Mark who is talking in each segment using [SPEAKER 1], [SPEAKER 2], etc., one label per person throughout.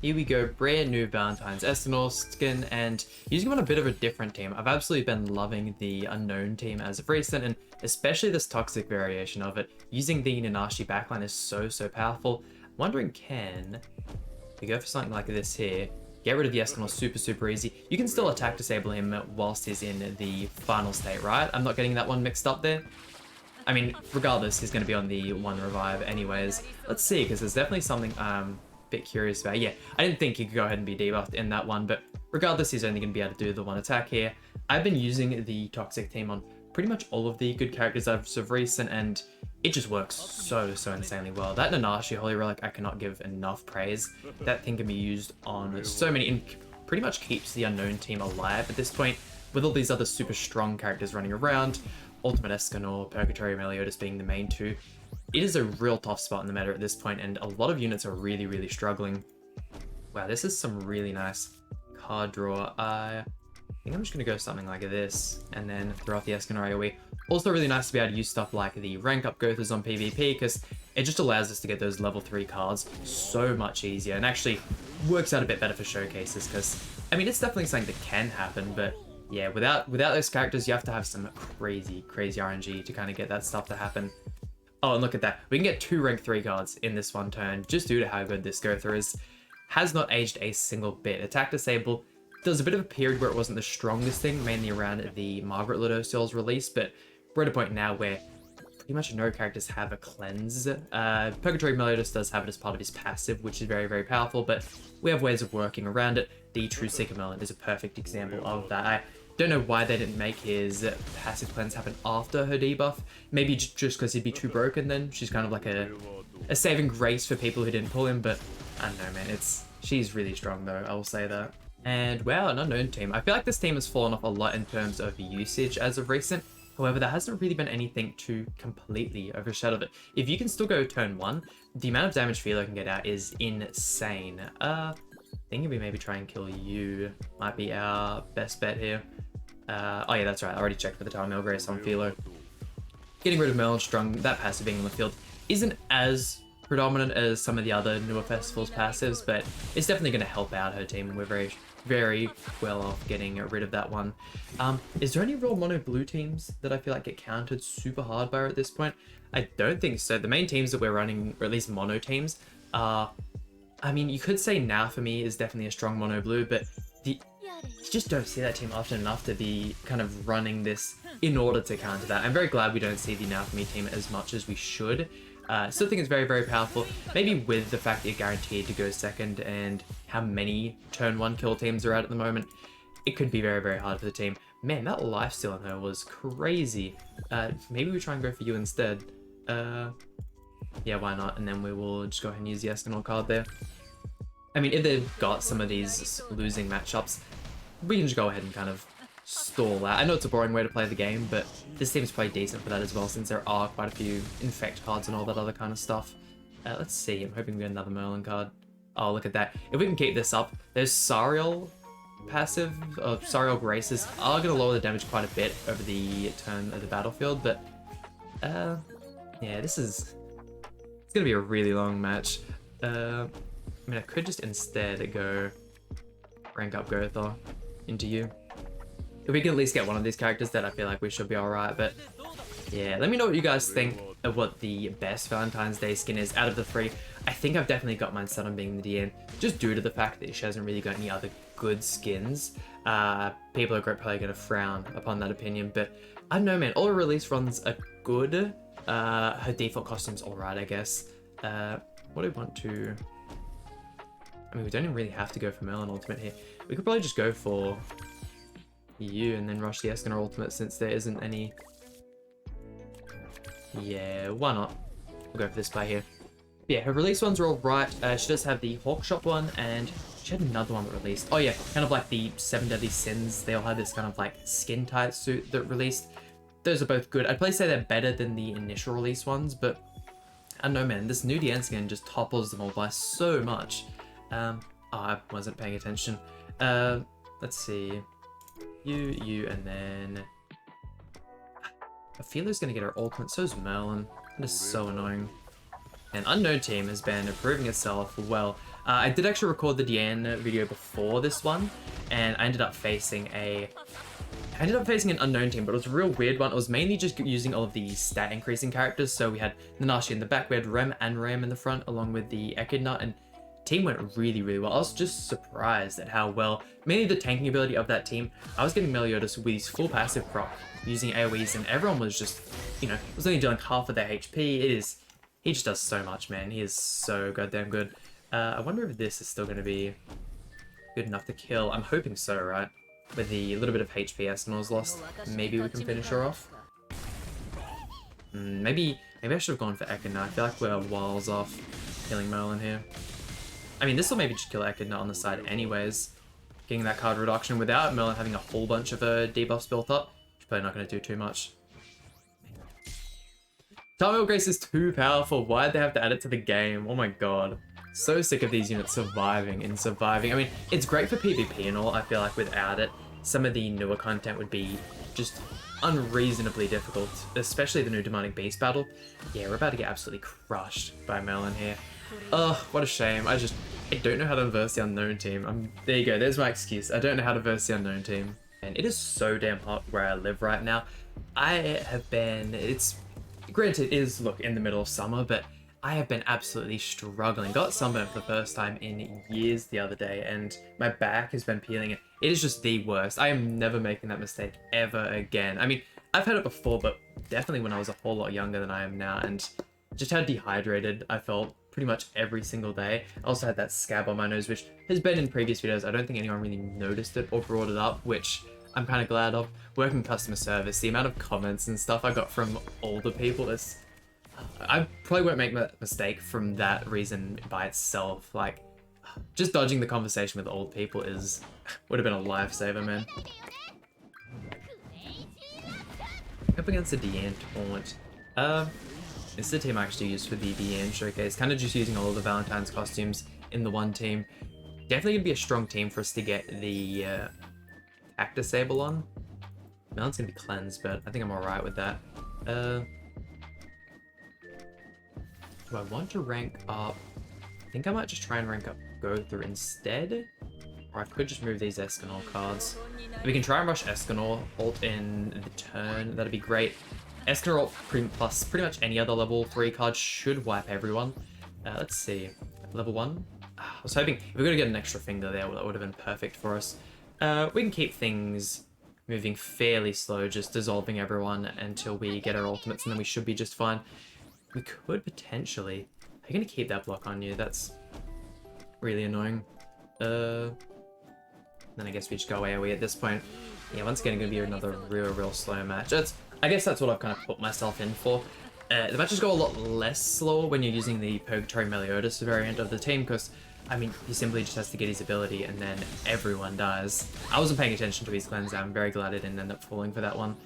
[SPEAKER 1] Here we go, brand new Valentine's ESCANOR skin, and using him on a bit of a different team. I've absolutely been loving the unknown team as of recent, and especially this toxic variation of it. Using the Nanashi backline is so powerful. I'm wondering, can we go for something like this here? Get rid of the ESCANOR super easy. You can still attack disable him whilst he's in the final state, right? I'm not getting that one mixed up there. I mean, regardless, he's going to be on the 1 revive anyways. Let's see, because there's definitely something bit curious about. Yeah, I didn't think he could go ahead and be debuffed in that one, but regardless, he's only going to be able to do the 1 attack here. I've been using the toxic team on pretty much all of the good characters as of recent, and it just works so insanely well. That Nanashi Holy Relic, I cannot give enough praise. That thing can be used on so many, and pretty much keeps the unknown team alive at this point, with all these other super strong characters running around. Ultimate Escanor, Purgatory Meliodas being the main two. It is a real tough spot in the meta at this point, and a lot of units are really struggling. Wow, this is some really nice card draw. I think I'm just going to go something like this, and then throw off the Escanor AoE. Also really nice to be able to use stuff like the rank up Gothas on PvP, because it just allows us to get those level 3 cards so much easier, and actually works out a bit better for showcases, because, I mean, it's definitely something that can happen, but yeah, without those characters, you have to have some crazy RNG to kind of get that stuff to happen. Oh, and look at that. We can get 2 rank 3 cards in this one turn, just due to how good this Gotha is. Has not aged a single bit. Attack disable. There was a bit of a period where it wasn't the strongest thing, mainly around the Margaret Ludociel's release, but we're at a point now where pretty much no characters have a cleanse. Purgatory Meliodas does have it as part of his passive, which is very powerful, but we have ways of working around it. The True Seeker Melon is a perfect example of that. I don't know why they didn't make his passive cleanse happen after her debuff. Maybe just because he'd be too broken then. She's kind of like a saving grace for people who didn't pull him, but I don't know, man. She's really strong though, I will say that. And wow, an unknown team. I feel like this team has fallen off a lot in terms of usage as of recent. However, there hasn't really been anything to completely overshadow it. If you can still go turn 1, the amount of damage Philo can get out is insane. Thinking we maybe try and kill you might be our best bet here. Oh yeah, that's right. I already checked for the Tarmel Grace on Philo. Getting rid of Merlinstrung, that passive being on the field, isn't as predominant as some of the other newer festivals passives, but it's definitely going to help out her team, and we're very well off getting rid of that one. Is there any real mono blue teams that I feel like get countered super hard by her at this point? I don't think so. The main teams that we're running, or at least mono teams, are, I mean, you could say Now For Me is definitely a strong mono blue, but you just don't see that team often enough to be kind of running this in order to counter that. I'm very glad we don't see the Now For Me team as much as we should. Still think it's very powerful. Maybe with the fact that you're guaranteed to go second and how many turn 1 kill teams are out at the moment, it could be very hard for the team. Man, that lifesteal on her was crazy. Maybe we try and go for you instead. Yeah, why not? And then we will just go ahead and use the Escanor card there. I mean, if they've got some of these losing matchups, we can just go ahead and kind of stall that. I know it's a boring way to play the game, but this team's probably decent for that as well, since there are quite a few infect cards and all that other kind of stuff. Let's see, I'm hoping we get another Merlin card. Oh, look at that. If we can keep this up, there's Sariel passive, Sariel Graces are going to lower the damage quite a bit over the turn of the battlefield, but yeah, it's going to be a really long match. I mean, I could just instead go rank up Gotha into you. If we can at least get one of these characters, then I feel like we should be alright, but yeah, let me know what you guys think of what the best Valentine's Day skin is out of the 3. I think I've definitely got mine set on being the DN, just due to the fact that she hasn't really got any other good skins. People are probably going to frown upon that opinion, but I don't know, man. All her release runs are good. Her default costume's alright, I guess. What do we want to... I mean, we don't even really have to go for Merlin Ultimate here. We could probably just go for you and then rush the Escanor Ultimate, since there isn't any... Yeah, why not? We'll go for this play here. Yeah, her release ones are all right. She does have the Hawkshot one, and she had another one that released. Oh yeah, kind of like the 7 Deadly Sins. They all had this kind of like skin tight suit that released. Those are both good. I'd probably say they're better than the initial release ones, but I don't know, man. This new DN skin just topples them all by so much. Oh, I wasn't paying attention. Let's see. You, and then... Ophelia going to get her ultimate, so is Merlin. That is so annoying. And Unknown Team has been improving itself well. I did actually record the Diane video before this one, and I ended up facing an unknown team, but it was a real weird one. It was mainly just using all of the stat increasing characters. So we had Nanashi in the back, we had Rem and Ram in the front, along with the Echidna, and team went really, really well. I was just surprised at how well, mainly the tanking ability of that team. I was getting Meliodas with his full passive proc, using AoEs, and everyone was just, you know, was only dealing half of their HP. He just does so much, man. He is so goddamn good. I wonder if this is still going to be good enough to kill. I'm hoping so, right? With the little bit of HP Escanor's lost, maybe we can finish her off. Maybe I should have gone for Echidna. I feel like we're whiles off killing Merlin here. I mean, this will maybe just kill Echidna on the side anyways. Getting that card reduction without Merlin having a whole bunch of debuffs built up. She's probably not going to do too much. Time Grace is too powerful. Why'd they have to add it to the game? Oh my god. So sick of these units surviving and surviving. I mean, it's great for PvP and all. I feel like without it, some of the newer content would be just unreasonably difficult, especially the new Demonic Beast battle. Yeah, we're about to get absolutely crushed by Merlin here. Ugh, what a shame. I don't know how to verse the unknown team. There you go, there's my excuse. I don't know how to verse the unknown team. And it is so damn hot where I live right now. Granted, it is, look, in the middle of summer, but I have been absolutely struggling. Got sunburned for the first time in years the other day, and my back has been peeling. It is just the worst. I am never making that mistake ever again. I mean, I've had it before, but definitely when I was a whole lot younger than I am now, and just how dehydrated I felt pretty much every single day. I also had that scab on my nose, which has been in previous videos. I don't think anyone really noticed it or brought it up, which I'm kind of glad of. Working customer service, the amount of comments and stuff I got from older people is... I probably won't make that mistake from that reason by itself. Like, just dodging the conversation with old people would have been a lifesaver, man. Up against the Diane taunt. This is the team I actually used for the Diane showcase. Kind of just using all of the Valentine's costumes in the one team. Definitely gonna be a strong team for us to get the attack disable on. Melon's gonna be cleansed, but I think I'm alright with that. Do I want to rank up? I think I might just try and rank up Go Through instead. Or I could just move these Escanor cards. If we can try and rush Escanor, ult in the turn, that'd be great. Escanor ult plus pretty much any other level 3 card should wipe everyone. Let's see. Level 1? I was hoping, if we were going to get an extra finger there, that would have been perfect for us. We can keep things moving fairly slow, just dissolving everyone until we get our ultimates, and then we should be just fine. We could potentially... Are you going to keep that block on you? That's really annoying. Then I guess we just go AoE at this point. Yeah, once again, going to be another real slow match. I guess that's what I've kind of put myself in for. The matches go a lot less slower when you're using the Purgatory Meliodas variant of the team, because, I mean, he simply just has to get his ability and then everyone dies. I wasn't paying attention to his cleanse. I'm very glad I didn't end up falling for that one.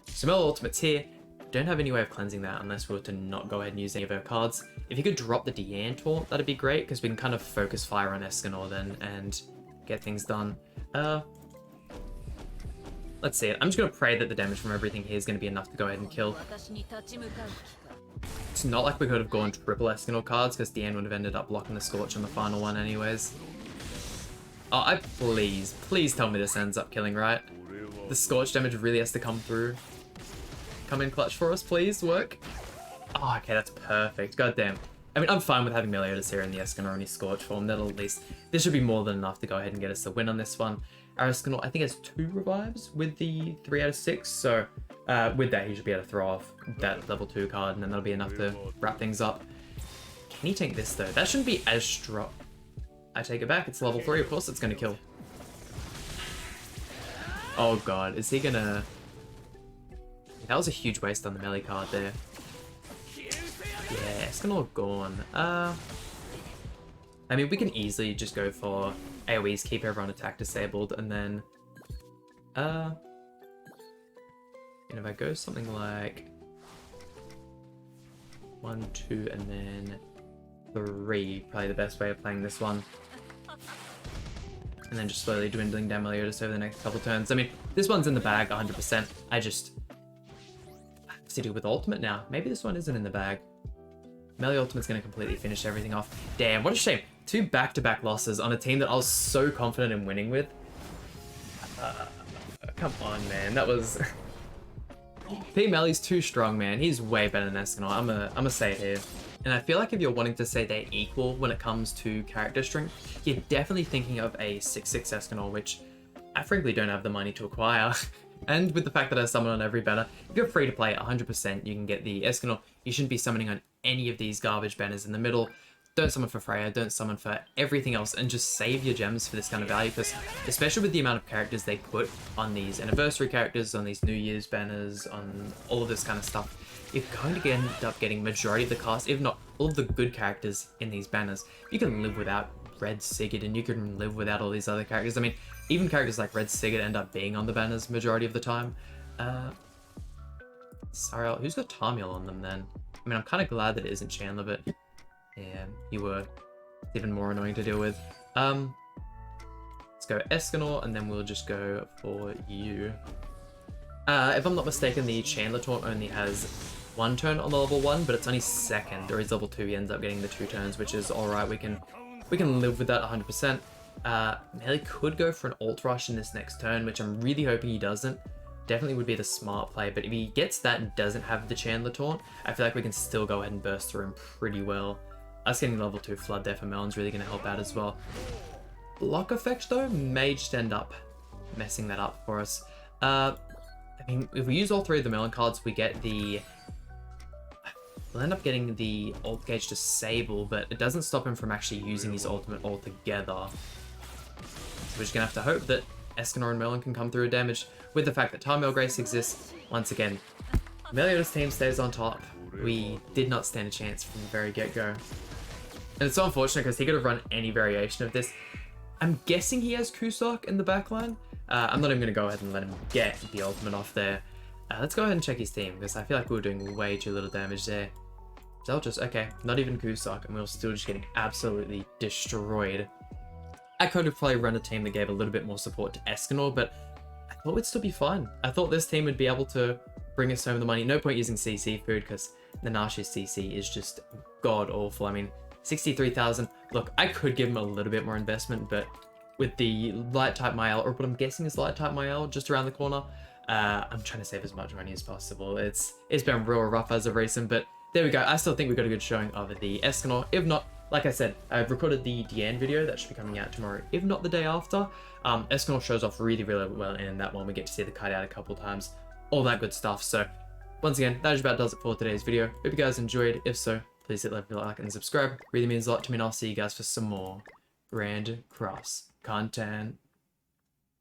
[SPEAKER 1] So Mel ultimates here. Don't have any way of cleansing that unless we were to not go ahead and use any of our cards. If you could drop the Diane taunt, that'd be great, because we can kind of focus fire on Escanor then and get things done. Let's see it. I'm just going to pray that the damage from everything here is going to be enough to go ahead and kill. It's not like we could have gone triple Escanor cards, because Diane would have ended up blocking the Scorch on the final one anyways. Oh, please tell me this ends up killing, right? The Scorch damage really has to come through. Come in clutch for us, please, work. Oh, okay, that's perfect. God damn. I mean, I'm fine with having Meliodas here in the Escanor and his Scorch form. That'll at least... This should be more than enough to go ahead and get us the win on this one. Our Escanor, I think, has 2 revives with the 3 out of 6, so with that, he should be able to throw off that level 2 card, and then that'll be enough to wrap things up. Can he tank this, though? That shouldn't be as strong. I take it back. It's level 3. Of course it's going to kill. Oh, God. Is he going to... That was a huge waste on the melee card there. Yeah, Escanor gone. I mean, we can easily just go for AoEs, keep everyone attack disabled, and then... And if I go something like... 1, 2, and then 3, probably the best way of playing this one. And then just slowly dwindling down Meliodas over the next couple turns. I mean, this one's in the bag 100%. I just... to do with ultimate now. Maybe this one isn't in the bag. Melee ultimate's going to completely finish everything off. Damn, what a shame. 2 back-to-back losses on a team that I was so confident in winning with. Come on, man. That was... P. Melly's too strong, man. He's way better than Escanor. I'm a say it here. And I feel like if you're wanting to say they're equal when it comes to character strength, you're definitely thinking of a 6/6 Escanor, which I frankly don't have the money to acquire. And with the fact that I summon on every banner, if you're free to play 100%, you can get the Escanor. You shouldn't be summoning on any of these garbage banners in the middle. Don't summon for Freya, don't summon for everything else, and just save your gems for this kind of value, because especially with the amount of characters they put on these anniversary characters, on these New Year's banners, on all of this kind of stuff, you're going to end up getting majority of the cast, if not all of the good characters in these banners. You can live without Red Sigurd, and you can live without all these other characters. I mean, even characters like Red Sigurd end up being on the banners majority of the time. Sorry, who's got Tarmiel on them then? I mean, I'm kind of glad that it isn't Chandler, but yeah, you were even more annoying to deal with. Let's go Escanor, and then we'll just go for you. If I'm not mistaken, the Chandler taunt only has 1 turn on the level 1, but it's only 2nd, or he's level 2, he ends up getting the 2 turns, which is alright. We can live with that 100%. Melly could go for an ult rush in this next turn, which I'm really hoping he doesn't. Definitely would be the smart play, but if he gets that and doesn't have the Chandler taunt, I feel like we can still go ahead and burst through him pretty well. Us getting level 2 flood there for Melon's really going to help out as well. Block effect though may just end up messing that up for us. I mean, if we use all 3 of the Melon cards, we get the... We'll end up getting the ult gauge to Sable, but it doesn't stop him from actually using his ultimate altogether. So we're just going to have to hope that Escanor and Melon can come through a damage. With the fact that Tarmiel Grace exists, once again, Meliodas' team stays on top. We did not stand a chance from the very get-go. And it's so unfortunate because he could have run any variation of this. I'm guessing he has Kusok in the backline. I'm not even going to go ahead and let him get the ultimate off there. Let's go ahead and check his team, because I feel like we were doing way too little damage there. Zelchus, okay, not even Kusok, and we were still just getting absolutely destroyed. I could have probably run a team that gave a little bit more support to Escanor, but I thought we'd still be fine. I thought this team would be able to bring us home the money. No point using CC food, because Nanashi's CC is just god-awful. I mean, 63,000. Look, I could give him a little bit more investment, but with the light-type Mael, or what I'm guessing is light-type Mael just around the corner, I'm trying to save as much money as possible. It's been real rough as of recent, but there we go. I still think we got a good showing of the Escanor. If not, like I said, I've recorded the Deanne video that should be coming out tomorrow, if not the day after. Escanor shows off really, really well in that one. We get to see the cutout a couple times, all that good stuff. So once again, that just about does it for today's video. Hope you guys enjoyed. If so, please hit a like and subscribe. Really means a lot to me, and I'll see you guys for some more Grand Cross content.